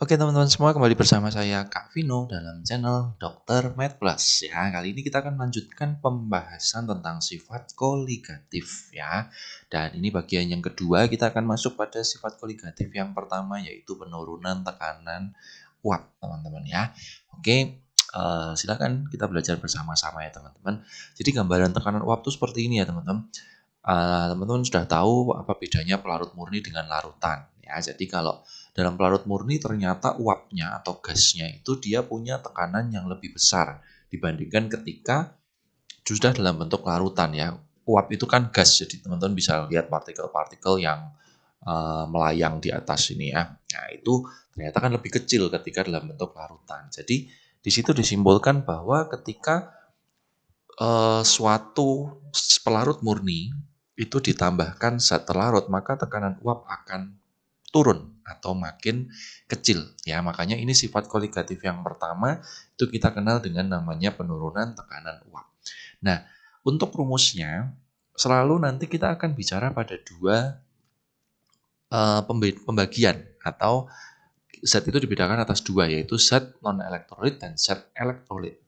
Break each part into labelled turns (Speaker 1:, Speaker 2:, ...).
Speaker 1: Oke teman-teman semua, kembali bersama saya Kak Vino dalam channel Dr. Med Plus ya. Kali ini kita akan melanjutkan pembahasan tentang sifat koligatif ya. Dan ini bagian yang kedua, kita akan masuk pada sifat koligatif yang pertama, yaitu penurunan tekanan uap teman-teman ya. Oke, silakan kita belajar bersama-sama ya teman-teman. Jadi gambaran tekanan uap itu seperti ini ya teman-teman. Teman-teman sudah tahu apa bedanya pelarut murni dengan larutan ya. Jadi kalau dalam pelarut murni ternyata uapnya atau gasnya itu dia punya tekanan yang lebih besar dibandingkan ketika sudah dalam bentuk larutan ya. Uap itu kan gas, jadi teman-teman bisa lihat partikel-partikel yang melayang di atas ini ya. Nah itu ternyata kan lebih kecil ketika dalam bentuk larutan. Jadi di situ disimbolkan bahwa ketika suatu pelarut murni itu ditambahkan zat terlarut, maka tekanan uap akan turun atau makin kecil ya. Makanya ini sifat koligatif yang pertama, itu kita kenal dengan namanya penurunan tekanan uap. Nah, untuk rumusnya selalu nanti kita akan bicara pada dua pembagian atau zat itu dibedakan atas dua, yaitu zat non-elektrolit dan zat elektrolit.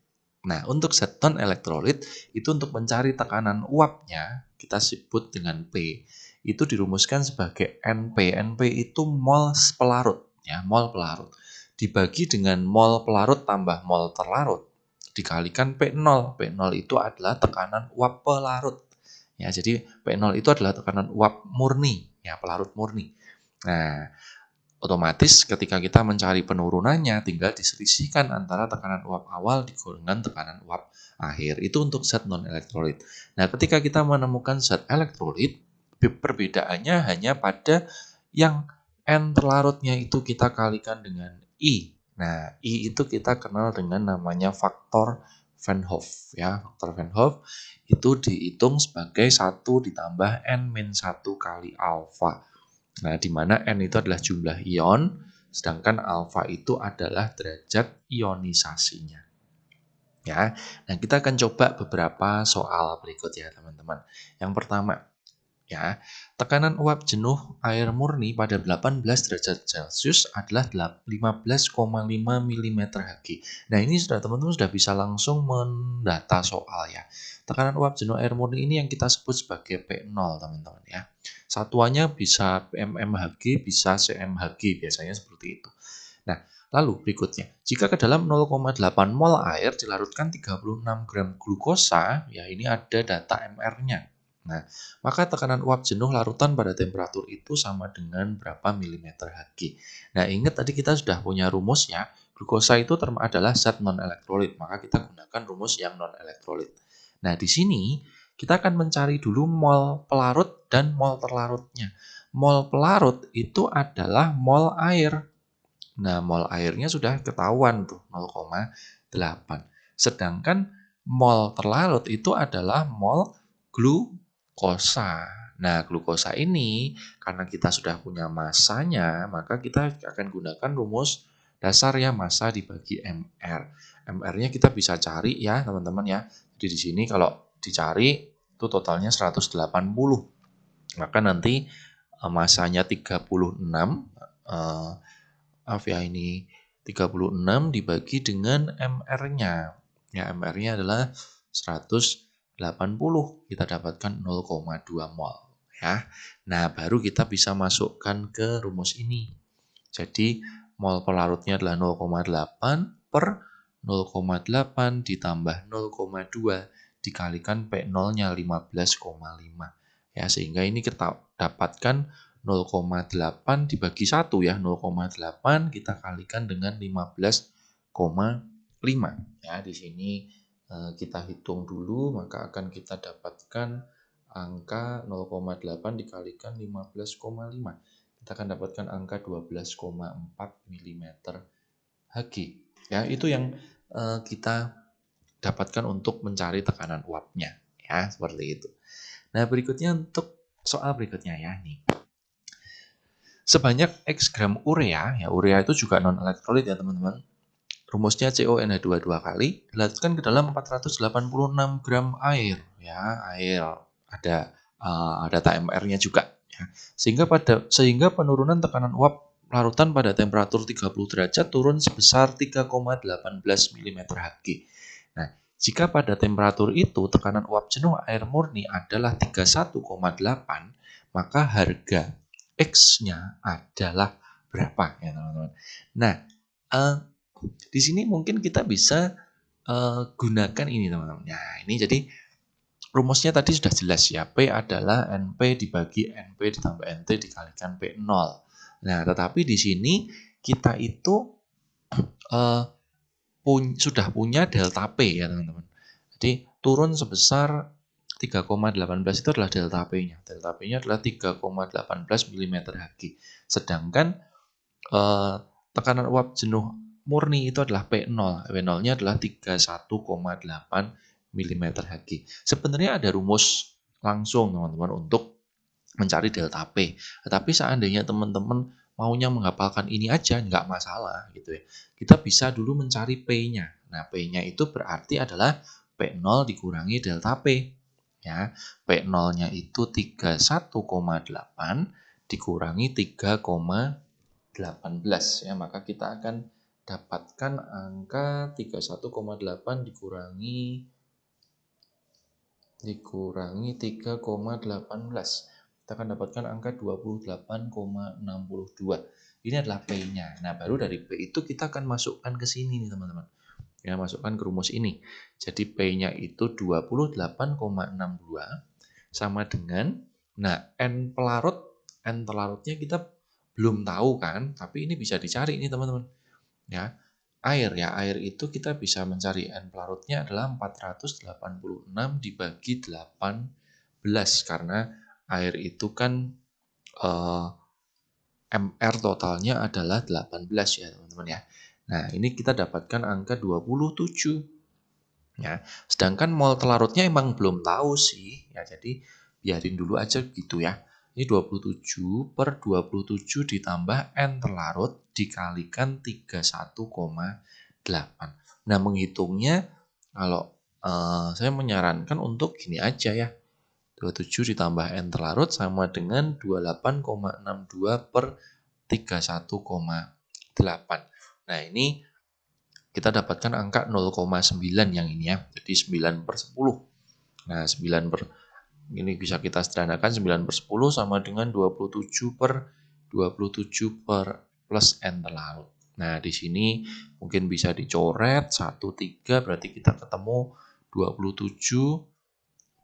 Speaker 1: Nah, untuk zat non-elektrolit itu untuk mencari tekanan uapnya kita sebut dengan P. Itu dirumuskan sebagai NP. NP itu mol pelarut ya, mol pelarut. Dibagi dengan mol pelarut tambah mol terlarut dikalikan P0. P0 itu adalah tekanan uap pelarut. Ya, jadi P0 itu adalah tekanan uap murni, ya, pelarut murni. Nah, otomatis ketika kita mencari penurunannya tinggal diselisihkan antara tekanan uap awal dengan tekanan uap akhir. Itu untuk zat non-elektrolit. Nah, ketika kita menemukan zat elektrolit, perbedaannya hanya pada yang N terlarutnya itu kita kalikan dengan I. Nah, I itu kita kenal dengan namanya faktor Van Hoff ya. Faktor Van Hoff itu dihitung sebagai 1 ditambah N-1 kali alfa. Nah, di mana N itu adalah jumlah ion, sedangkan alfa itu adalah derajat ionisasinya. Ya, nah kita akan coba beberapa soal berikut ya teman-teman. Yang pertama, ya, tekanan uap jenuh air murni pada 18 derajat Celcius adalah 15,5 mm Hg. Nah, ini sudah teman-teman sudah bisa langsung mendata soal ya. Tekanan uap jenuh air murni ini yang kita sebut sebagai P0, teman-teman ya. Satuannya bisa mmHg, bisa cmHg, biasanya seperti itu. Nah, lalu berikutnya, jika ke dalam 0,8 mol air dilarutkan 36 gram glukosa, ya ini ada data MR-nya. Nah, maka tekanan uap jenuh larutan pada temperatur itu sama dengan berapa milimeter Hg. Nah, ingat tadi kita sudah punya rumus ya, glukosa itu adalah zat non-elektrolit, maka kita gunakan rumus yang non-elektrolit. Nah, di sini kita akan mencari dulu mol pelarut dan mol terlarutnya. Mol pelarut itu adalah mol air. Nah, mol airnya sudah ketahuan tuh 0,8. Sedangkan mol terlarut itu adalah mol glukosa. Nah, glukosa ini karena kita sudah punya masanya, maka kita akan gunakan rumus dasar ya, massa dibagi MR. MR-nya kita bisa cari ya, teman-teman ya. Jadi di sini kalau dicari itu totalnya 180. Maka nanti masanya 36 maaf ya, ini 36 dibagi dengan MR-nya. Ya, MR-nya adalah 180. Kita dapatkan 0,2 mol ya. Nah, baru kita bisa masukkan ke rumus ini. Jadi, mol pelarutnya adalah 0,8 per 0,8 ditambah 0,2 dikalikan P0-nya 15,5. Ya, sehingga ini kita dapatkan 0,8 dibagi 1 ya, 0,8 kita kalikan dengan 15,5. Ya, di sini kita hitung dulu, maka akan kita dapatkan angka 0,8 dikalikan 15,5. Kita akan dapatkan angka 12,4 mm Hg. Ya, itu yang kita dapatkan untuk mencari tekanan uapnya. Ya, seperti itu. Nah, berikutnya untuk soal berikutnya ya, nih. Sebanyak X gram urea, ya urea itu juga non-elektrolit ya teman-teman. Rumusnya CONH2 dua kali, dilarutkan ke dalam 486 gram air. Ya, air. Ada data MR-nya juga. Ya. Sehingga penurunan tekanan uap larutan pada temperatur 30 derajat turun sebesar 3,18 mm Hg. Nah, jika pada temperatur itu tekanan uap jenuh air murni adalah 31,8, maka harga X-nya adalah berapa ya teman-teman. Nah, di sini mungkin kita bisa gunakan ini teman-teman. Nah, ini jadi rumusnya tadi sudah jelas ya. P adalah NP dibagi NP ditambah NT dikalikan P0. Nah, tetapi di sini kita itu sudah punya delta P ya teman-teman. Jadi turun sebesar 3,18 itu adalah delta P-nya. Delta P-nya adalah 3,18 mm Hg. Sedangkan tekanan uap jenuh murni itu adalah P0. P0-nya adalah 31,8 mm Hg. Sebenarnya ada rumus langsung teman-teman untuk mencari delta P. Tetapi seandainya teman-teman maunya menghafalkan ini aja, nggak masalah gitu ya. Kita bisa dulu mencari P-nya. Nah, P-nya itu berarti adalah P0 dikurangi delta P. Ya, P0-nya itu 31,8 dikurangi 3,18 ya, maka kita akan dapatkan angka 31,8 dikurangi 3,18. Kita akan dapatkan angka 28,62. Ini adalah P-nya. Nah, baru dari P itu kita akan masukkan ke sini nih teman-teman. Ya, masukkan ke rumus ini. Jadi P-nya itu 28,62 sama dengan, nah, N telarutnya kita belum tahu kan, tapi ini bisa dicari nih teman-teman. Ya, air itu kita bisa mencari N pelarutnya adalah 486 dibagi 18 karena air itu kan MR totalnya adalah 18 ya teman-teman ya. Nah, ini kita dapatkan angka 27 ya. Sedangkan mol telarutnya emang belum tahu sih ya, jadi biarin dulu aja gitu ya. Ini 27 per 27 ditambah N telarut dikalikan 31,8. Nah, menghitungnya kalau saya menyarankan untuk gini aja ya. 27 ditambah N telarut sama dengan 28,62 per 31,8. Nah, ini kita dapatkan angka 0,9 yang ini ya. Jadi 9 per 10. Nah, 9 per ini bisa kita sederhanakan 9 per 10 sama dengan 27 per 27 per plus N telarut. Nah, di sini mungkin bisa dicoret 1,3 berarti kita ketemu 27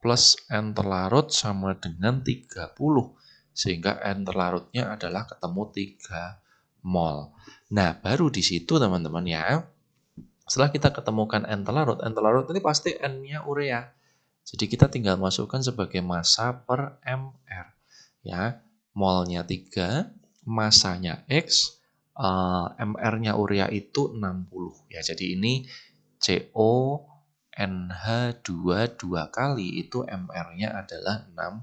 Speaker 1: plus N telarut sama dengan 30. Sehingga N telarutnya adalah ketemu 3 mol. Nah, baru di situ teman-teman ya. Setelah kita ketemukan N telarut ini pasti N-nya urea. Jadi kita tinggal masukkan sebagai massa per mR. Ya, molnya 3, masanya X, mR-nya urea itu 60. Ya, jadi ini CONH2 2 kali itu mR-nya adalah 60.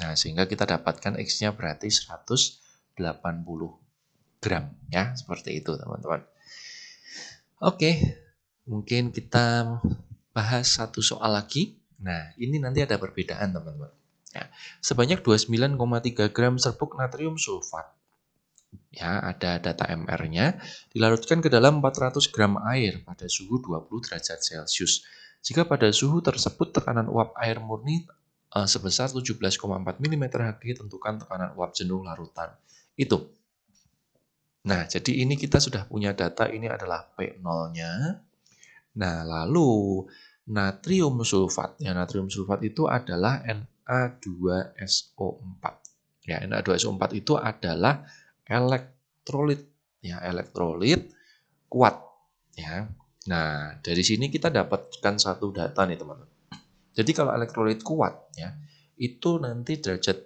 Speaker 1: Nah, sehingga kita dapatkan X-nya berarti 180 gram. Ya, seperti itu teman-teman. Oke, mungkin kita bahas satu soal lagi. Nah, ini nanti ada perbedaan teman-teman. Ya, sebanyak 29,3 gram serbuk natrium sulfat. Ya, ada data MR-nya. Dilarutkan ke dalam 400 gram air pada suhu 20 derajat Celcius. Jika pada suhu tersebut tekanan uap air murni sebesar 17,4 mm Hg, tentukan tekanan uap jenuh larutan. Itu. Nah, jadi ini kita sudah punya data, ini adalah P0-nya. Nah, lalu natrium sulfat. Ya, natrium sulfat itu adalah Na2SO4. Ya, Na2SO4 itu adalah elektrolit. Ya, elektrolit kuat. Ya. Nah, dari sini kita dapatkan satu data nih, teman-teman. Jadi kalau elektrolit kuat, ya, itu nanti derajat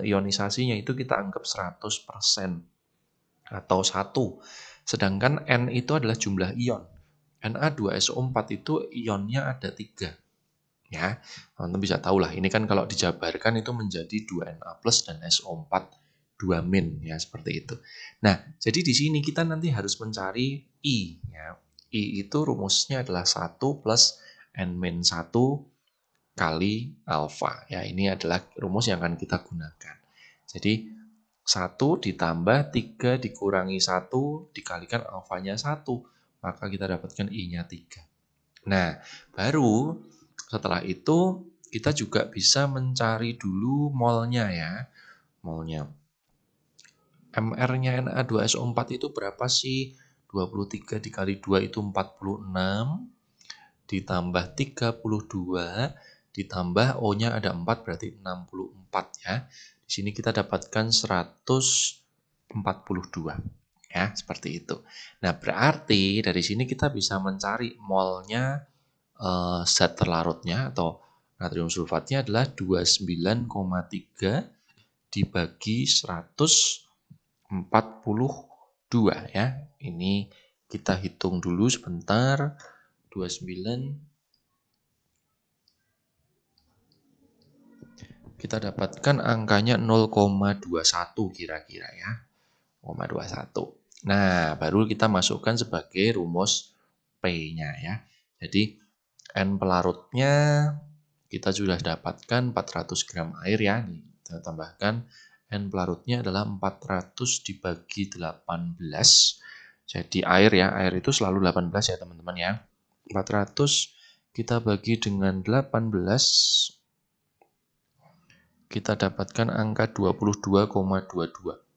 Speaker 1: ionisasinya itu kita anggap 100%. Atau 1. Sedangkan N itu adalah jumlah ion. Na2SO4 itu ionnya ada 3. Ya, teman-teman bisa tahu lah. Ini kan kalau dijabarkan itu menjadi 2Na plus dan SO4 2 min ya, seperti itu. Nah, jadi di sini kita nanti harus mencari I ya. I itu rumusnya adalah 1 plus N-1 kali alfa. Ya, ini adalah rumus yang akan kita gunakan. Jadi 1 ditambah 3 dikurangi 1 dikalikan alfanya 1. Maka kita dapatkan I-nya 3. Nah, baru setelah itu kita juga bisa mencari dulu molnya ya. Molnya. MR-nya Na2SO4 itu berapa sih? 23 dikali 2 itu 46. Ditambah 32. Ditambah O-nya ada 4 berarti 64 ya. Di sini kita dapatkan 142. Ya, seperti itu. Nah, berarti dari sini kita bisa mencari molnya zat terlarutnya atau natrium sulfatnya adalah 29,3 dibagi 142 ya. Ini kita hitung dulu sebentar. 29 kita dapatkan angkanya 0,21 kira-kira ya. 0,21. Nah, baru kita masukkan sebagai rumus P-nya ya. Jadi N pelarutnya kita sudah dapatkan 400 gram air ya. Kita tambahkan N pelarutnya adalah 400 dibagi 18. Jadi air ya, air itu selalu 18 ya teman-teman ya. 400 kita bagi dengan 18, kita dapatkan angka 22,22.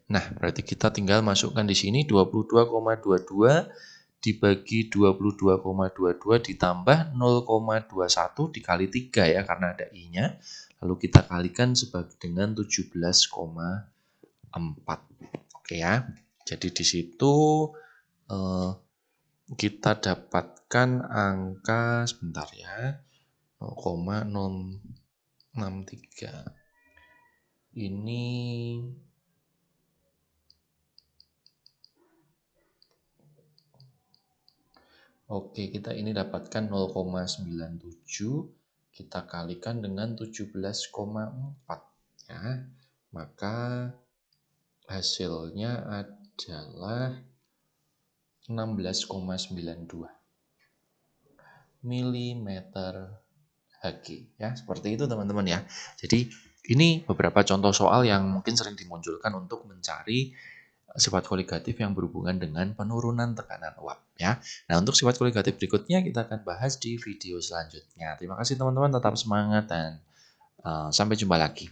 Speaker 1: Nah, berarti kita tinggal masukkan di sini 22,22 dibagi 22,22 ditambah 0,21 dikali 3 ya, karena ada I-nya. Lalu kita kalikan sebagai dengan 17,4. Oke ya. Jadi di situ kita dapatkan angka sebentar ya. 0,063. Ini oke, kita ini dapatkan 0,97, kita kalikan dengan 17,4 ya. Maka hasilnya adalah 16,92 mm Hg ya. Seperti itu teman-teman ya. Jadi ini beberapa contoh soal yang mungkin sering dimunculkan untuk mencari sifat koligatif yang berhubungan dengan penurunan tekanan uap ya. Nah, untuk sifat koligatif berikutnya kita akan bahas di video selanjutnya. Terima kasih teman-teman, tetap semangat dan sampai jumpa lagi.